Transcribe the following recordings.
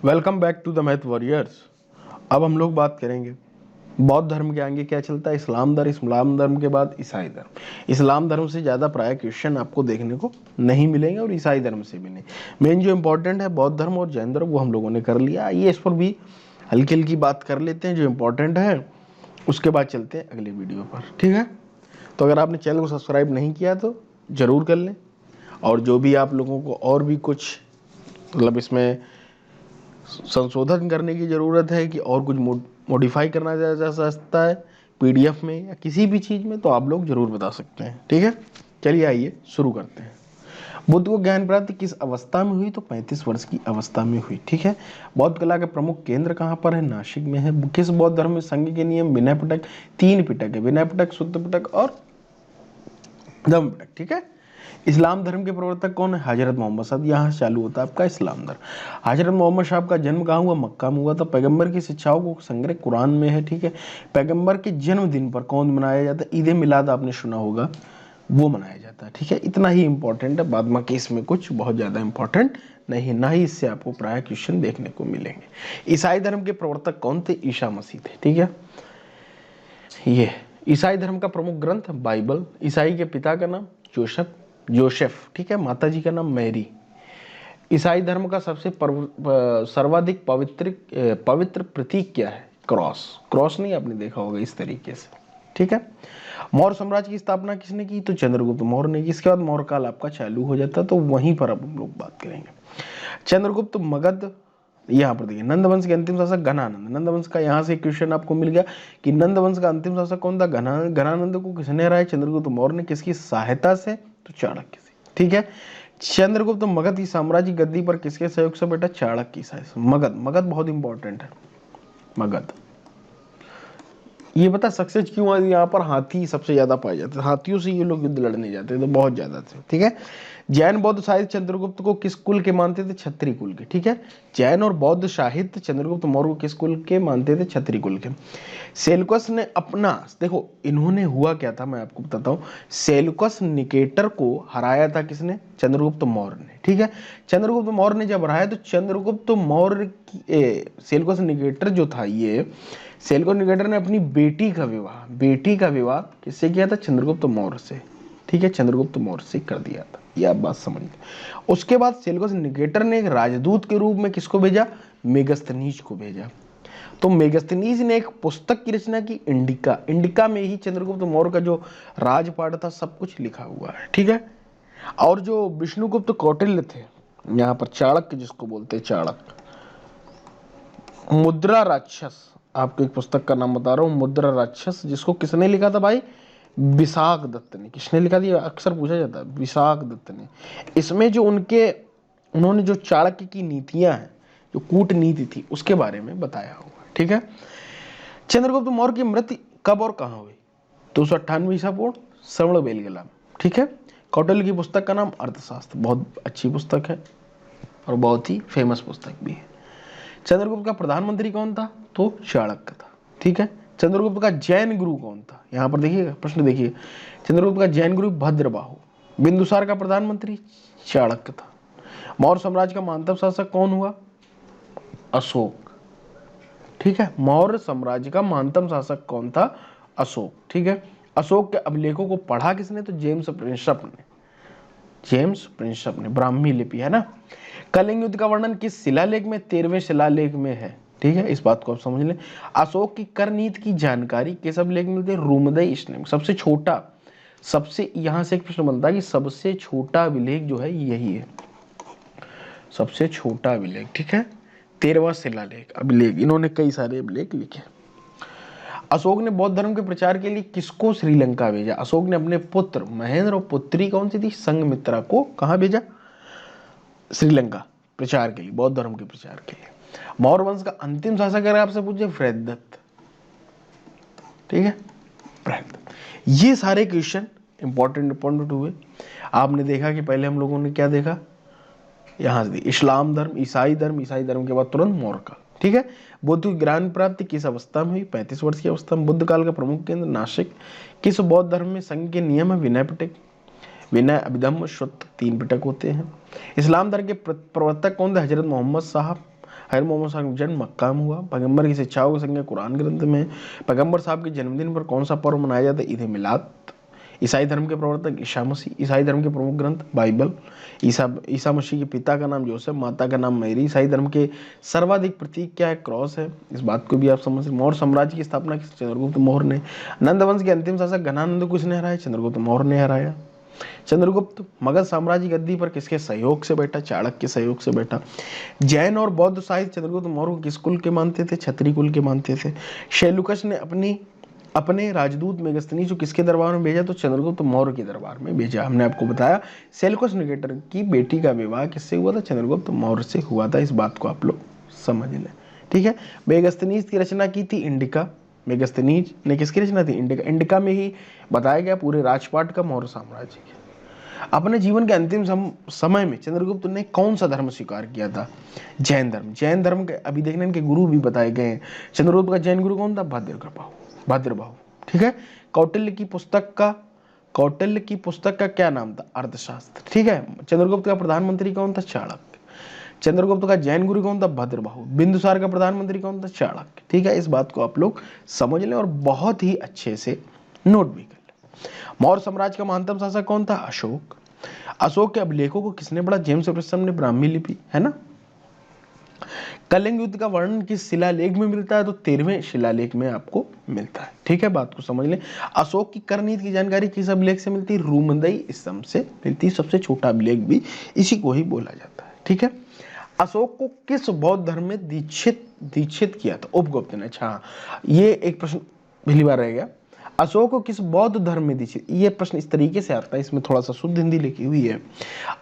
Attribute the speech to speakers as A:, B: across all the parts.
A: Welcome back to the math warriors. अब हम लोग बात करेंगे बौद्ध धर्म के आगे क्या चलता है। इस्लाम धर्म के बाद ईसाई धर्म। इस्लाम धर्म से ज़्यादा प्राय क्वेश्चन आपको देखने को नहीं मिलेंगे और ईसाई धर्म से भी नहीं। मेन जो इंपॉर्टेंट है बौद्ध धर्म और जैन धर्म वो हम लोगों ने कर लिया। आइए इस पर भी हल्की हल्की बात कर लेते हैं जो इंपॉर्टेंट है, उसके बाद चलते हैं अगले वीडियो पर। ठीक है, तो अगर आपने चैनल को सब्सक्राइब नहीं किया तो ज़रूर कर लें, और जो भी आप लोगों को और भी कुछ मतलब इसमें संशोधन करने की ज़रूरत है कि और कुछ मॉडिफाई करना जा सकता है पीडीएफ में या किसी भी चीज़ में, तो आप लोग ज़रूर बता सकते हैं। ठीक है, चलिए आइए शुरू करते हैं। बुद्ध को ज्ञान प्राप्ति किस अवस्था में हुई? तो 35 वर्ष की अवस्था में हुई। ठीक है, बौद्ध कला के प्रमुख केंद्र कहाँ पर है? नासिक में है। किस बौद्ध धर्म में संघ के नियम विनय पिटक, 3 पिटक है, विनय पिटक, शुद्ध पिटक और धम्म पिटक। ठीक है, इस्लाम धर्म के प्रवर्तक कौन है? हजरत मोहम्मद साहब। यहाँ से चालू होता है आपका इस्लाम धर्म। हजरत मोहम्मद साहब का जन्म कहाँ हुआ? मक्का में हुआ था। पैगंबर की शिक्षाओं को संग्रह कुरान में है। ठीक है, पैगंबर के जन्मदिन पर कौन मनाया जाता है? ईद मिलाद, आपने सुना होगा, वो मनाया जाता है। ठीक है, इतना ही इंपॉर्टेंट है, बाद में इसमें कुछ बहुत ज़्यादा इंपॉर्टेंट नहीं, ना ही इससे आपको प्राय क्वेश्चन देखने को मिलेंगे। ईसाई धर्म के प्रवर्तक कौन थे? ईसा मसीह थे। ठीक है, ये ईसाई धर्म का प्रमुख ग्रंथ बाइबल। ईसाई के पिता का नाम जोसेफ। ठीक है, माता जी का नाम मैरी। ईसाई धर्म का सबसे सर्वाधिक पवित्र प्रतीक क्या है? क्रॉस। क्रॉस नहीं आपने देखा होगा इस तरीके से। ठीक है, मौर्य साम्राज्य की स्थापना किसने की? तो चंद्रगुप्त मौर्य ने की। इसके बाद मौर्य काल आपका चालू हो जाता है, तो वहीं पर अब हम लोग बात करेंगे। चंद्रगुप्त मगध, यहाँ पर देखिए नंदवंश के अंतिम शासक घनानंद। नंदवंश का यहाँ से क्वेश्चन आपको मिल गया कि नंदवंश का अंतिम शासक कौन था? घनानंद को किसने हराया? चंद्रगुप्त मौर्य ने। किसकी सहायता से? तो चाणक्य से। ठीक है, चंद्रगुप्त मगध की साम्राज्य गद्दी पर किसके सहयोग से बैठा? चाणक्य की सहायता से। मगध बहुत इंपॉर्टेंट है। मगध ये बता सक्सेस क्यों है? यहाँ पर हाथी सबसे ज्यादा पाए जाते थे, हाथियों से ये लोग युद्ध लड़ने जाते थे, तो बहुत ज्यादा थे। ठीक है, जैन बौद्ध साहित्य चंद्रगुप्त को किस कुल के मानते थे? क्षत्रिय कुल के। ठीक है, जैन और बौद्ध साहित्य चंद्रगुप्त मौर्य को किस कुल के मानते थे? क्षत्रिय कुल के। सेल्युकस ने अपना, देखो इन्होंने हुआ क्या था मैं आपको बताता हूँ। सेल्युकस निकेटर को हराया था किसने? चंद्रगुप्त मौर्य ने। ठीक है, चंद्रगुप्त मौर्य ने जब हराया तो चंद्रगुप्त मौर्य सेल्युकस निकेटर जो था, ये सेल्युकस निकेटर ने अपनी बेटी का विवाह किससे किया था? चंद्रगुप्त मौर्य से। ठीक है, चंद्रगुप्त मौर्य से कर दिया था, ये आप बात समझ गए। उसके बाद सेल्युकस निकेटर ने एक राजदूत के रूप में किसको भेजा? मेगस्थनीज को भेजा। तो मेगस्थनीज ने एक पुस्तक की रचना की, इंडिका। इंडिका में ही चंद्रगुप्त मौर्य का जो राजपाट था सब कुछ लिखा हुआ है। ठीक है, और जो विष्णुगुप्त कौटिल्य थे, यहाँ पर चाणक्य जिसको बोलते हैं, चाणक्य, मुद्रा राक्षस, आपको एक पुस्तक का नाम बता रहा हूँ, मुद्रा राक्षस, जिसको किसने लिखा था भाई? विशाख दत्त ने। किसने लिखा था? अक्सर पूछा जाता है, विशाख दत्त ने। इसमें जो उन्होंने जो चाणक्य की नीतियां हैं, जो कूटनीति थी, उसके बारे में बताया हुआ। ठीक है, चंद्रगुप्त मौर्य की मृत्यु कब और कहाँ हुई? 298 ईसा पूर्व, श्रवण बेलगोला। ठीक है, कौटिल्य की पुस्तक का नाम अर्थशास्त्र, बहुत अच्छी पुस्तक है और बहुत ही फेमस पुस्तक भी है। चंद्रगुप्त का प्रधानमंत्री कौन था? तो चाणक्य था। ठीक है, चंद्रगुप्त का जैन गुरु कौन था? यहाँ पर देखिएगा, प्रश्न देखिए, चंद्रगुप्त का जैन गुरु भद्रबाहु। बिंदुसार का प्रधानमंत्री चाणक्य था। मौर्य साम्राज्य का महानतम शासक कौन हुआ? अशोक। ठीक है, मौर्य साम्राज्य का महानतम शासक कौन था? अशोक। ठीक है, अशोक के अभिलेखों को पढ़ा किसने? तो जेम्स प्रिंसप ने। ब्राह्मी लिपि है ना। कलिंग युद्ध का वर्णन किस शिलालेख में? 13वें शिलालेख में है। ठीक है, इस बात को आप समझ लें। अशोक की कर नीति की जानकारी किस अभिलेख में मिलती है? रूमदय स्नेम। सबसे छोटा, सबसे यहां से एक प्रश्न बनता है कि सबसे छोटा अभिलेख जो है यही है, सबसे छोटा अभिलेख। ठीक है, 13वां शिलालेख अभिलेख, इन्होंने कई सारे अभिलेख लिखे। अशोक ने बौद्ध धर्म के प्रचार के लिए किसको श्रीलंका भेजा? अशोक ने अपने पुत्र महेंद्र और पुत्री कौन सी थी? संघमित्रा को कहां भेजा? श्रीलंका, प्रचार के लिए, बौद्ध धर्म के प्रचार के लिए। मौर्य वंश का अंतिम शासक अगर आपसे पूछे, वृहदत्त। ठीक है, वृहदत्त। ये सारे क्वेश्चन इंपॉर्टेंट हुए। आपने देखा कि पहले हम लोगों ने क्या देखा, यहां से इस्लाम धर्म, ईसाई धर्म के बाद तुरंत मौर्य काल। ठीक है, बुद्ध की ज्ञान प्राप्ति किस अवस्था में हुई? 35 वर्ष की अवस्था में। बुद्ध काल का प्रमुख केंद्र नासिक। किस बौद्ध धर्म में संघ के नियम है? विनय पिटक, विनय, अभिधम्म, श्रुत, 3 पिटक होते हैं। इस्लाम धर्म के प्रवर्तक कौन थे? हजरत मोहम्मद साहब। हज़रत मोहम्मद साहब का जन्म मक्का में हुआ। पैगंबर की शिक्षाओं की संख्या कुरान ग्रंथ में है। पैगंबर साहब के जन्मदिन पर कौन सा पर्व मनाया जाता है? ईद मिलाद। ईसाई धर्म के प्रवर्तक ईसा मसीह। ईसाई धर्म के प्रमुख ग्रंथ बाइबल। ईसा मसीह के पिता का नाम जोसेफ, माता का नाम मैरी। ईसाई धर्म के सर्वाधिक प्रतीक क्या है? क्रॉस है। इस बात को भी आप समझ सकते। मौर्य साम्राज्य की स्थापना किस? चंद्रगुप्त मौर्य ने। नंद वंश के अंतिम शासक घनानंद को किसने हराया? चंद्रगुप्त मौर्य ने हराया। चंद्रगुप्त मगध साम्राज्य की गद्दी पर किसके सहयोग से बैठा? चाणक्य के सहयोग से बैठा। जैन और बौद्ध साहित्य चंद्रगुप्त मौर्य को किस कुल के मानते थे? क्षत्रिय कुल के मानते थे। शैलुकस ने अपने राजदूत मेगस्थनीज को किसके दरबार में भेजा? तो चंद्रगुप्त मौर्य के दरबार में भेजा। हमने आपको बताया सेल्यूकस निकेटर की बेटी का विवाह किससे हुआ था? चंद्रगुप्त मौर्य से हुआ था। इस बात को आप लोग समझ लें, ठीक है। मेगस्थनीज की रचना की थी इंडिका। मेगस्थनीज ने किसकी रचना थी? इंडिका। इंडिका में ही बताया गया पूरे राजपाट का मौर्य साम्राज्य के। अपने जीवन के अंतिम समय में चंद्रगुप्त ने कौन सा धर्म स्वीकार किया था? जैन धर्म। जैन धर्म के अभी देखने इनके गुरु भी बताए गए हैं। चंद्रगुप्त का जैन गुरु कौन था? भद्रबाहु, ठीक है। कौटिल्य की पुस्तक का क्या नाम था? अर्थशास्त्र, ठीक है। चंद्रगुप्त का प्रधानमंत्री कौन था? चाणक्य। चंद्रगुप्त का जैन गुरु कौन था? भद्रबाहु। बिंदुसार का प्रधानमंत्री कौन था? चाणक्य, ठीक है। इस बात को आप लोग समझ लें और बहुत ही अच्छे से नोट भी कर लें। मौर्य साम्राज्य का महानतम शासक कौन था? अशोक। अशोक के अभिलेखों को किसने पढ़ा? जेम्स एफिसन ने ब्राह्मी लिपि, है ना। कलिंग युद्ध का वर्णन किस शिलालेख में मिलता है? तो 13वें शिलालेख में आपको मिलता है, ठीक है। बात को समझ लें। अशोक की कर नीति की जानकारी किस अभिलेख से मिलती है? रूमंदई स्तंभ से मिलती है। सबसे छोटा अभिलेख भी इसी को ही बोला जाता है, ठीक है। अशोक को किस बौद्ध धर्म में दीक्षित किया था? उपगुप्त ने। अच्छा, ये एक प्रश्न पहली बार रह गया। अशोक को किस बौद्ध धर्म में दीक्षित? ये प्रश्न इस तरीके से आता है, इसमें थोड़ा सा शुद्ध हिंदी लिखी हुई है।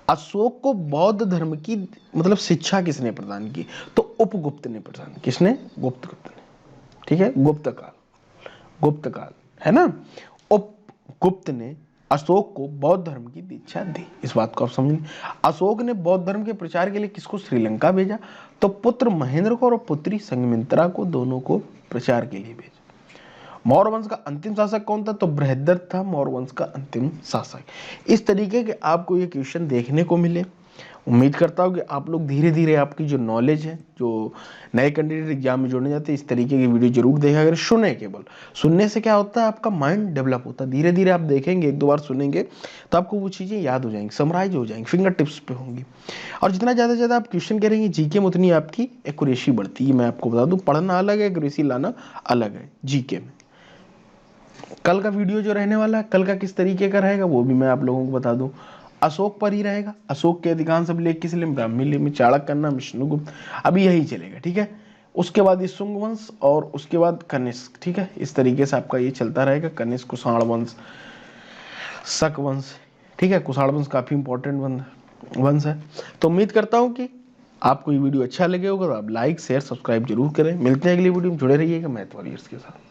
A: अशोक को बौद्ध धर्म की मतलब शिक्षा किसने प्रदान की? तो उपगुप्त ने प्रदान। किसने? गुप्त ने, ठीक है। गुप्त काल, है ना। उपगुप्त ने अशोक को बौद्ध धर्म की दीक्षा दी। इस बात को आप समझें। अशोक ने बौद्ध धर्म के प्रचार के लिए किसको श्रीलंका भेजा? तो पुत्र महेंद्र को और पुत्री संघमित्रा को, दोनों को प्रचार के लिए भेजा। मौर्य वंश का अंतिम शासक कौन था? तो बृहद्रथ था मौर्य वंश का अंतिम शासक। इस तरीके के आपको ये क्वेश्चन देखने को मिले। उम्मीद करता हूँ कि आप लोग धीरे धीरे आपकी जो नॉलेज है, जो नए कैंडिडेट एग्जाम में जोड़ने जाते हैं, इस तरीके की वीडियो जरूर देखा करें। सुने, केवल सुनने से क्या होता है? आपका माइंड डेवलप होता है। धीरे धीरे आप देखेंगे, एक दो बार सुनेंगे तो आपको वो चीज़ें याद हो जाएंगी, समराइज हो जाएंगी, फिंगर टिप्स पे होंगी। और जितना ज़्यादा से ज़्यादा आप क्वेश्चन करेंगे जीके में, उतनी आपकी एक्यूरेसी बढ़ती है। मैं आपको बता दूँ, पढ़ना अलग है, एक्यूरेसी लाना अलग है जीके में। कल का वीडियो जो रहने वाला है, कल का किस तरीके का रहेगा वो भी मैं आप लोगों को बता दूं। अशोक पर ही रहेगा। अशोक के अधिकांश अभिलेख किस लिए? ब्राह्मी लिपि में। चाणक्य का नाम विष्णुगुप्त, अभी यही चलेगा, ठीक है। उसके बाद शुंग वंश और उसके बाद कनिष्क, ठीक है। इस तरीके से आपका ये चलता रहेगा। कनिष्क, कुषाण वंश, शक वंश, ठीक है। कुषाण वंश काफी इंपॉर्टेंट वंश है। तो उम्मीद करता हूँ कि आपको ये वीडियो अच्छा लगे होगा। तो आप लाइक शेयर सब्सक्राइब जरूर करें। मिलते हैं अगली वीडियो में, जुड़े रहिएगा मैथ वॉरियर्स के साथ।